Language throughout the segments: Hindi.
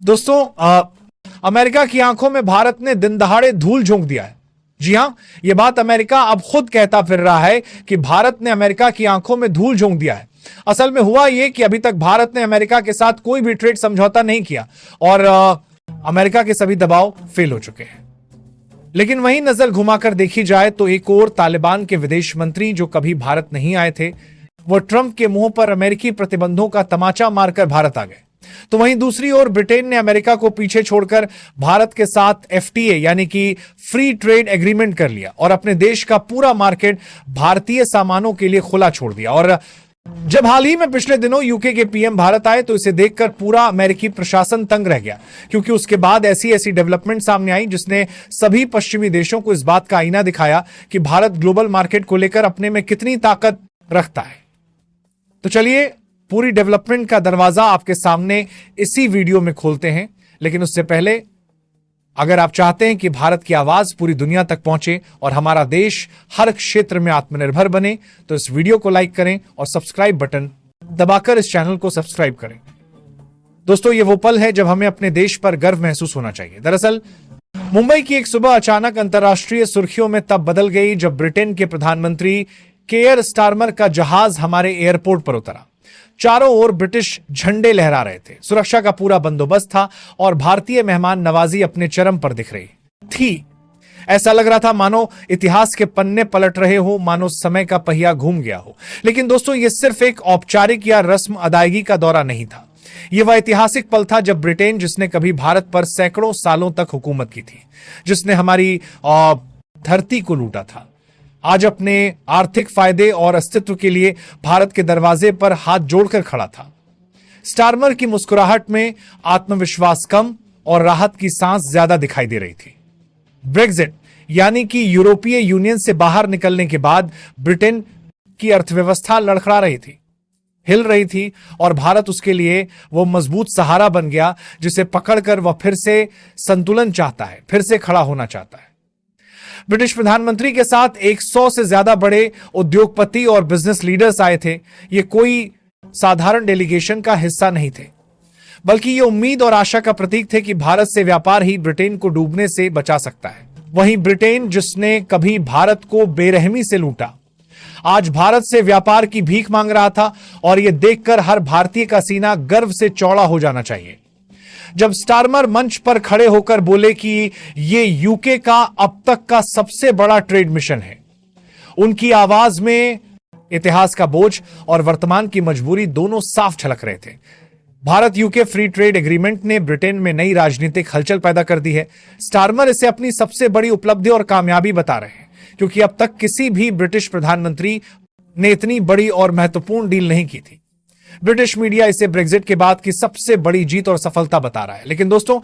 दोस्तों, अमेरिका की आंखों में भारत ने दिन दहाड़े धूल झोंक दिया है। जी हां, यह बात अमेरिका अब खुद कहता फिर रहा है कि भारत ने अमेरिका की आंखों में धूल झोंक दिया है। असल में हुआ यह कि अभी तक भारत ने अमेरिका के साथ कोई भी ट्रेड समझौता नहीं किया और अमेरिका के सभी दबाव फेल हो चुके हैं। लेकिन वहीं नजर घुमाकर देखी जाए तो एक और तालिबान के विदेश मंत्री जो कभी भारत नहीं आए थे, वो ट्रंप के मुंह पर अमेरिकी प्रतिबंधों का तमाचा मारकर भारत आ गए। तो वहीं दूसरी ओर ब्रिटेन ने अमेरिका को पीछे छोड़कर भारत के साथ एफटीए यानी कि फ्री ट्रेड एग्रीमेंट कर लिया और अपने देश का पूरा मार्केट भारतीय सामानों के लिए खुला छोड़ दिया। और जब हाल ही में पिछले दिनों यूके के पीएम भारत आए तो इसे देखकर पूरा अमेरिकी प्रशासन तंग रह गया, क्योंकि उसके बाद ऐसी डेवलपमेंट सामने आई जिसने सभी पश्चिमी देशों को इस बात का आईना दिखाया कि भारत ग्लोबल मार्केट को लेकर अपने में कितनी ताकत रखता है। तो चलिए पूरी डेवलपमेंट का दरवाजा आपके सामने इसी वीडियो में खोलते हैं। लेकिन उससे पहले अगर आप चाहते हैं कि भारत की आवाज पूरी दुनिया तक पहुंचे और हमारा देश हर क्षेत्र में आत्मनिर्भर बने, तो इस वीडियो को लाइक करें और सब्सक्राइब बटन दबाकर इस चैनल को सब्सक्राइब करें। दोस्तों, ये वो पल है जब हमें अपने देश पर गर्व महसूस होना चाहिए। दरअसल मुंबई की एक सुबह अचानक अंतर्राष्ट्रीय सुर्खियों में तब बदल गई जब ब्रिटेन के प्रधानमंत्री केयर स्टारमर का जहाज हमारे एयरपोर्ट पर उतरा। चारों ओर ब्रिटिश झंडे लहरा रहे थे, सुरक्षा का पूरा बंदोबस्त था और भारतीय मेहमान नवाजी अपने चरम पर दिख रही थी। ऐसा लग रहा था मानो इतिहास के पन्ने पलट रहे हो, मानो समय का पहिया घूम गया हो। लेकिन दोस्तों, यह सिर्फ एक औपचारिक या रस्म अदायगी का दौरा नहीं था। यह वह ऐतिहासिक पल था जब ब्रिटेन, जिसने कभी भारत पर सैकड़ों सालों तक हुकूमत की थी, जिसने हमारी धरती को लूटा था, आज अपने आर्थिक फायदे और अस्तित्व के लिए भारत के दरवाजे पर हाथ जोड़कर खड़ा था। स्टारमर की मुस्कुराहट में आत्मविश्वास कम और राहत की सांस ज्यादा दिखाई दे रही थी। ब्रेक्जिट यानी कि यूरोपीय यूनियन से बाहर निकलने के बाद ब्रिटेन की अर्थव्यवस्था लड़खड़ा रही थी, हिल रही थी और भारत उसके लिए वो मजबूत सहारा बन गया जिसे पकड़कर वह फिर से संतुलन चाहता है, फिर से खड़ा होना चाहता है। ब्रिटिश प्रधानमंत्री के साथ 100 से ज्यादा बड़े उद्योगपति और बिजनेस लीडर्स आए थे। ये कोई साधारण डेलीगेशन का हिस्सा नहीं थे, बल्कि ये उम्मीद और आशा का प्रतीक थे कि भारत से व्यापार ही ब्रिटेन को डूबने से बचा सकता है। वहीं ब्रिटेन, जिसने कभी भारत को बेरहमी से लूटा, आज भारत से व्यापार की भीख मांग रहा था और यह देखकर हर भारतीय का सीना गर्व से चौड़ा हो जाना चाहिए। जब स्टारमर मंच पर खड़े होकर बोले कि ये यूके का अब तक का सबसे बड़ा ट्रेड मिशन है, उनकी आवाज में इतिहास का बोझ और वर्तमान की मजबूरी दोनों साफ झलक रहे थे। Bharat UK free trade agreement ने ब्रिटेन में नई राजनीतिक हलचल पैदा कर दी है। स्टारमर इसे अपनी सबसे बड़ी उपलब्धि और कामयाबी बता रहे हैं, क्योंकि अब तक किसी भी ब्रिटिश प्रधानमंत्री ने इतनी बड़ी और महत्वपूर्ण डील नहीं की थी। ब्रिटिश मीडिया इसे ब्रेक्जिट के बाद की सबसे बड़ी जीत और सफलता बता रहा है। लेकिन दोस्तों,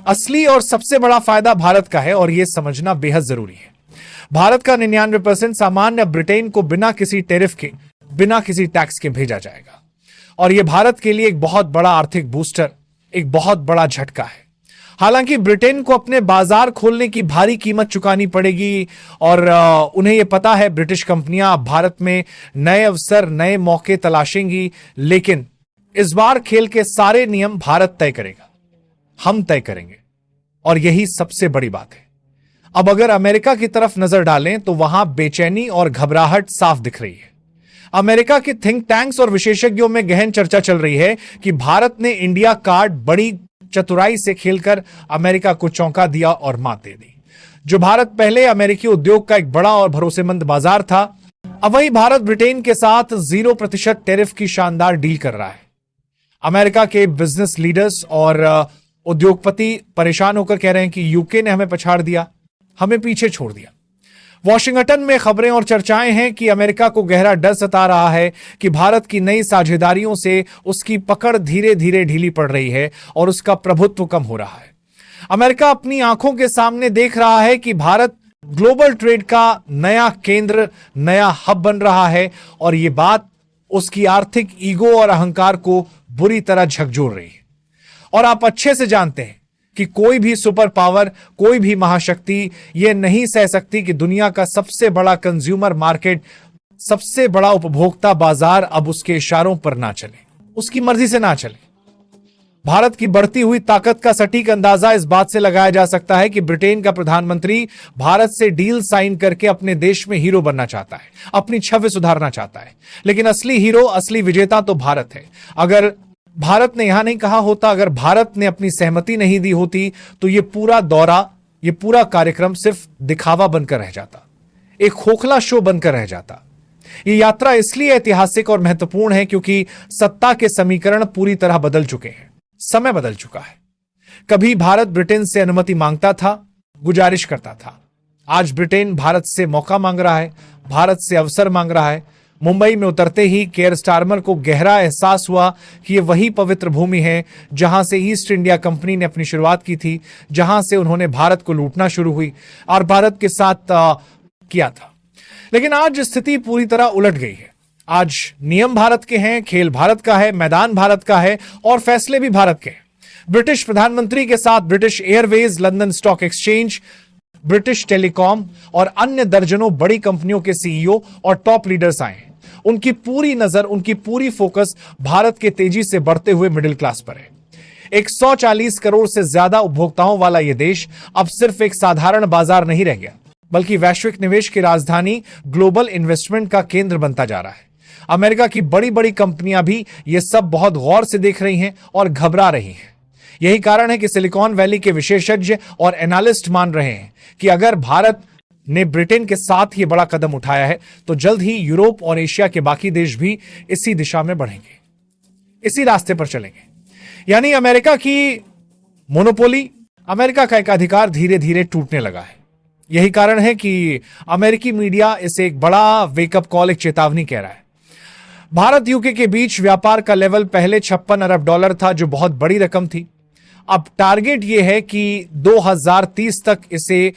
असली और सबसे बड़ा फायदा भारत का है और यह समझना बेहद जरूरी है। भारत का 99% सामान अब ब्रिटेन को बिना किसी टैरिफ के, बिना किसी टैक्स के भेजा जाएगा और यह भारत के लिए एक बहुत बड़ा आर्थिक बूस्टर, एक बहुत बड़ा झटका है। हालांकि ब्रिटेन को अपने बाजार खोलने की भारी कीमत चुकानी पड़ेगी और उन्हें यह पता है ब्रिटिश कंपनियां अब भारत में नए अवसर, नए मौके तलाशेंगी। लेकिन इस बार खेल के सारे नियम भारत तय करेगा, हम तय करेंगे और यही सबसे बड़ी बात है। अब अगर अमेरिका की तरफ नजर डालें तो वहां बेचैनी और घबराहट साफ दिख रही है। अमेरिका के थिंक टैंक्स और विशेषज्ञों में गहन चर्चा चल रही है कि भारत ने इंडिया कार्ड बड़ी चतुराई से खेलकर अमेरिका को चौंका दिया और मात दे दी। जो भारत पहले अमेरिकी उद्योग का एक बड़ा और भरोसेमंद बाजार था, अब वही भारत ब्रिटेन के साथ 0% टैरिफ की शानदार डील कर रहा है। अमेरिका के बिजनेस लीडर्स और उद्योगपति परेशान होकर कह रहे हैं कि यूके ने हमें पछाड़ दिया, हमें पीछे छोड़ दिया। वॉशिंगटन में खबरें और चर्चाएं हैं कि अमेरिका को गहरा डर सता रहा है कि भारत की नई साझेदारियों से उसकी पकड़ धीरे धीरे ढीली पड़ रही है और उसका प्रभुत्व कम हो रहा है। अमेरिका अपनी आंखों के सामने देख रहा है कि भारत ग्लोबल ट्रेड का नया केंद्र, नया हब बन रहा है और यह बात उसकी आर्थिक ईगो और अहंकार को बुरी तरह झकझोर रही है। और आप अच्छे से जानते हैं कि कोई भी सुपर पावर, कोई भी महाशक्ति यह नहीं सह सकती कि दुनिया का सबसे बड़ा कंज्यूमर मार्केट, सबसे बड़ा उपभोक्ता बाजार अब उसके इशारों पर ना चले, उसकी मर्जी से ना चले। भारत की बढ़ती हुई ताकत का सटीक अंदाजा इस बात से लगाया जा सकता है कि ब्रिटेन का प्रधानमंत्री भारत से डील साइन करके अपने देश में हीरो बनना चाहता है, अपनी छवि सुधारना चाहता है। लेकिन असली हीरो, असली विजेता तो भारत है। अगर भारत ने यहां नहीं कहा होता, अगर भारत ने अपनी सहमति नहीं दी होती, तो ये पूरा दौरा, ये पूरा कार्यक्रम सिर्फ दिखावा बनकर रह जाता, एक खोखला शो बनकर रह जाता। ये यात्रा इसलिए ऐतिहासिक और महत्वपूर्ण है क्योंकि सत्ता के समीकरण पूरी तरह बदल चुके हैं, समय बदल चुका है। कभी भारत ब्रिटेन से अनुमति मांगता था, गुजारिश करता था। आज ब्रिटेन भारत से मौका मांग रहा है, भारत से अवसर मांग रहा है। मुंबई में उतरते ही केयर स्टारमर को गहरा एहसास हुआ कि ये वही पवित्र भूमि है जहां से ईस्ट इंडिया कंपनी ने अपनी शुरुआत की थी, जहां से उन्होंने भारत को लूटना शुरू हुई और भारत के साथ किया था। लेकिन आज स्थिति पूरी तरह उलट गई है। आज नियम भारत के हैं, खेल भारत का है, मैदान भारत का है और फैसले भी भारत के हैं। ब्रिटिश प्रधानमंत्री के साथ British Airways, London stock exchange, British telecom और अन्य दर्जनों बड़ी कंपनियों के सीईओ और टॉप लीडर्स आए हैं। उनकी पूरी नजर, उनकी पूरी फोकस भारत के तेजी से बढ़ते हुए मिडिल क्लास पर है। 140 करोड़ से ज्यादा उपभोक्ताओं वाला यह देश अब सिर्फ एक साधारण बाजार नहीं रह गया, बल्कि वैश्विक निवेश की राजधानी, ग्लोबल इन्वेस्टमेंट का केंद्र बनता जा रहा है। अमेरिका की बड़ी बड़ी कंपनियां भी ये सब बहुत गौर से देख रही हैं और घबरा रही हैं। यही कारण है कि सिलिकॉन वैली के विशेषज्ञ और एनालिस्ट मान रहे हैं कि अगर भारत ने ब्रिटेन के साथ ये बड़ा कदम उठाया है, तो जल्द ही यूरोप और एशिया के बाकी देश भी इसी दिशा में बढ़ेंगे, इसी रास्ते पर चलेंगे। यानी अमेरिका की मोनोपोली, अमेरिका का एकाधिकार धीरे धीरे टूटने लगा है। यही कारण है कि अमेरिकी मीडिया इसे एक बड़ा वेकअप कॉल, एक चेतावनी कह रहा है। भारत यूके के बीच व्यापार का लेवल पहले 56 अरब डॉलर था, जो बहुत बड़ी रकम थी। अब टारगेट यह है कि 2030 तक इसे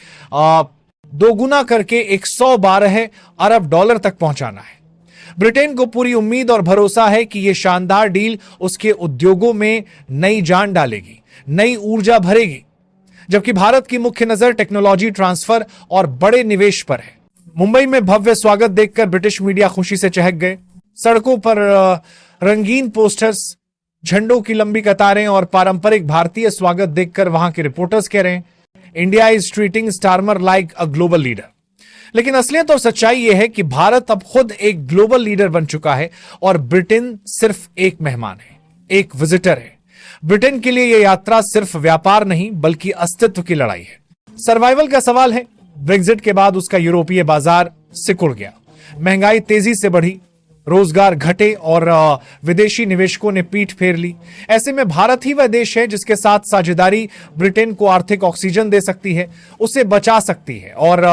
दोगुना करके 112 अरब डॉलर तक पहुंचाना है। ब्रिटेन को पूरी उम्मीद और भरोसा है कि यह शानदार डील उसके उद्योगों में नई जान डालेगी, नई ऊर्जा भरेगी। जबकि भारत की मुख्य नजर टेक्नोलॉजी ट्रांसफर और बड़े निवेश पर है। मुंबई में भव्य स्वागत देखकर ब्रिटिश मीडिया खुशी से चहक गए। सड़कों पर रंगीन पोस्टर्स, झंडों की लंबी कतारें और पारंपरिक भारतीय स्वागत देखकर वहां के रिपोर्टर्स कह रहे हैं, India is treating Starmer like a global leader. लेकिन असलियत और सच्चाई यह है कि भारत अब खुद एक ग्लोबल लीडर बन चुका है और ब्रिटेन सिर्फ एक मेहमान है, एक विजिटर है। ब्रिटेन के लिए यह यात्रा सिर्फ व्यापार नहीं, बल्कि अस्तित्व की लड़ाई है। सर्वाइवल का सवाल है। ब्रेक्जिट के बाद उसका यूरोपीय बाजार सिकुड़ गया, महंगाई तेजी से बढ़ी, रोजगार घटे और विदेशी निवेशकों ने पीठ फेर ली। ऐसे में भारत ही वह देश है जिसके साथ साझेदारी ब्रिटेन को आर्थिक ऑक्सीजन दे सकती है, उसे बचा सकती है। और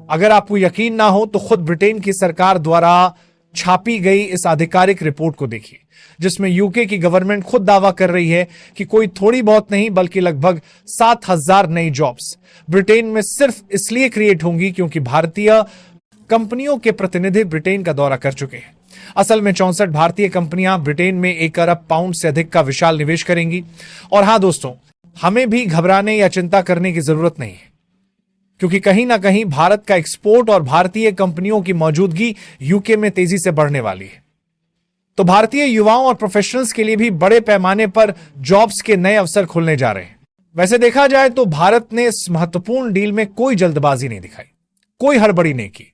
अगर आपको यकीन ना हो तो खुद ब्रिटेन की सरकार द्वारा छापी गई इस आधिकारिक रिपोर्ट को देखिए, जिसमें यूके की गवर्नमेंट खुद दावा कर रही है कि कोई थोड़ी बहुत नहीं, बल्कि लगभग 7,000 नई जॉब्स ब्रिटेन में सिर्फ इसलिए क्रिएट होंगी क्योंकि भारतीय कंपनियों के प्रतिनिधि ब्रिटेन का दौरा कर चुके हैं। असल में 64 भारतीय कंपनियां ब्रिटेन में 1 अरब पाउंड से अधिक का विशाल निवेश करेंगी। और हां दोस्तों, हमें भी घबराने या चिंता करने की जरूरत नहीं है, क्योंकि कहीं ना कहीं भारत का एक्सपोर्ट और भारतीय कंपनियों की मौजूदगी यूके में तेजी से बढ़ने वाली है। तो भारतीय युवाओं और प्रोफेशनल्स के लिए भी बड़े पैमाने पर जॉब्स के नए अवसर खुलने जा रहे हैं। वैसे देखा जाए तो भारत ने इस महत्वपूर्ण डील में कोई जल्दबाजी नहीं दिखाई, कोई हड़बड़ी नहीं की।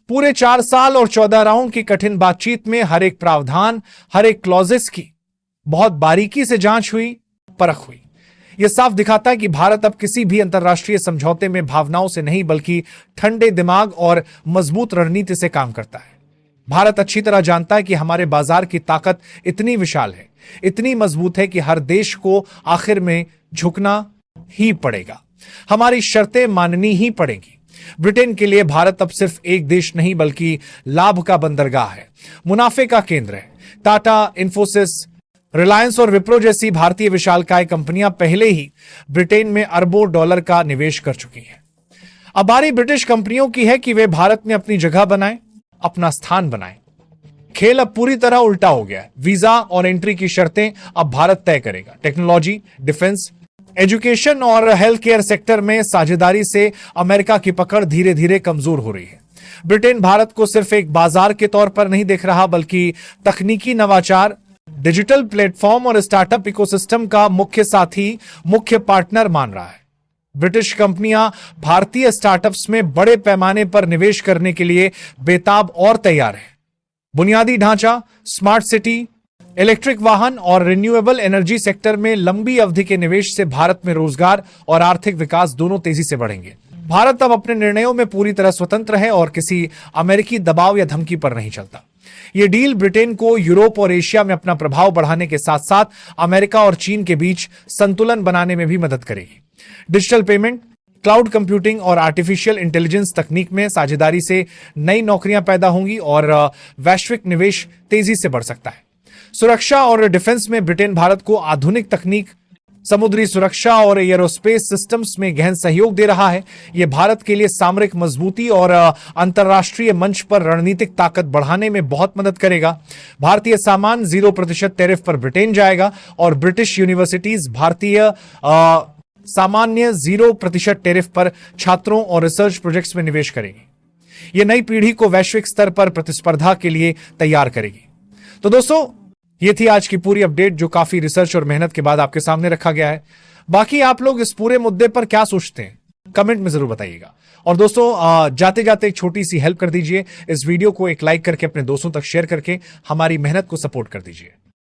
पूरे 4 साल और 14 राउंड की कठिन बातचीत में हर एक प्रावधान, हर एक क्लॉजेस की बहुत बारीकी से जांच हुई, परख हुई। यह साफ दिखाता है कि भारत अब किसी भी अंतर्राष्ट्रीय समझौते में भावनाओं से नहीं, बल्कि ठंडे दिमाग और मजबूत रणनीति से काम करता है। भारत अच्छी तरह जानता है कि हमारे बाजार की ताकत इतनी विशाल है, इतनी मजबूत है कि हर देश को आखिर में झुकना ही पड़ेगा, हमारी शर्तें माननी ही पड़ेंगी। ब्रिटेन के लिए भारत अब सिर्फ एक देश नहीं, बल्कि लाभ का बंदरगाह है, मुनाफे का केंद्र है। टाटा, इन्फोसिस, रिलायंस और विप्रो जैसी भारतीय विशालकाय कंपनियां पहले ही ब्रिटेन में अरबों डॉलर का निवेश कर चुकी हैं। अब बारी ब्रिटिश कंपनियों की है कि वे भारत में अपनी जगह बनाएं, अपना स्थान बनाएं। खेल अब पूरी तरह उल्टा हो गया है। वीजा और एंट्री की शर्तें अब भारत तय करेगा। टेक्नोलॉजी, डिफेंस, एजुकेशन और हेल्थ केयर सेक्टर में साझेदारी से अमेरिका की पकड़ धीरे धीरे कमजोर हो रही है। ब्रिटेन भारत को सिर्फ एक बाजार के तौर पर नहीं देख रहा, बल्कि तकनीकी नवाचार, डिजिटल प्लेटफॉर्म और स्टार्टअप इकोसिस्टम का मुख्य साथी, मुख्य पार्टनर मान रहा है। ब्रिटिश कंपनियां भारतीय स्टार्टअप्स में बड़े पैमाने पर निवेश करने के लिए बेताब और तैयार है। बुनियादी ढांचा, स्मार्ट सिटी, इलेक्ट्रिक वाहन और रिन्यूएबल एनर्जी सेक्टर में लंबी अवधि के निवेश से भारत में रोजगार और आर्थिक विकास दोनों तेजी से बढ़ेंगे। भारत अब अपने निर्णयों में पूरी तरह स्वतंत्र है और किसी अमेरिकी दबाव या धमकी पर नहीं चलता। यह डील ब्रिटेन को यूरोप और एशिया में अपना प्रभाव बढ़ाने के साथ साथ अमेरिका और चीन के बीच संतुलन बनाने में भी मदद करेगी। डिजिटल पेमेंट, क्लाउड कंप्यूटिंग और आर्टिफिशियल इंटेलिजेंस तकनीक में साझेदारी से नई नौकरियां पैदा होंगी और वैश्विक निवेश तेजी से बढ़ सकता है। सुरक्षा और डिफेंस में ब्रिटेन भारत को आधुनिक तकनीक, समुद्री सुरक्षा और एयरोस्पेस सिस्टम्स में गहन सहयोग दे रहा है। यह भारत के लिए सामरिक मजबूती और अंतर्राष्ट्रीय मंच पर रणनीतिक ताकत बढ़ाने में बहुत मदद करेगा। भारतीय सामान 0% टैरिफ पर ब्रिटेन जाएगा और ब्रिटिश यूनिवर्सिटीज भारतीय सामान्य 0% टैरिफ पर छात्रों और रिसर्च प्रोजेक्ट्स में निवेश करेगी। यह नई पीढ़ी को वैश्विक स्तर पर प्रतिस्पर्धा के लिए तैयार करेगी। तो दोस्तों, ये थी आज की पूरी अपडेट जो काफी रिसर्च और मेहनत के बाद आपके सामने रखा गया है। बाकी आप लोग इस पूरे मुद्दे पर क्या सोचते हैं, कमेंट में जरूर बताइएगा। और दोस्तों, जाते जाते एक छोटी सी हेल्प कर दीजिए, इस वीडियो को एक लाइक करके अपने दोस्तों तक शेयर करके हमारी मेहनत को सपोर्ट कर दीजिए।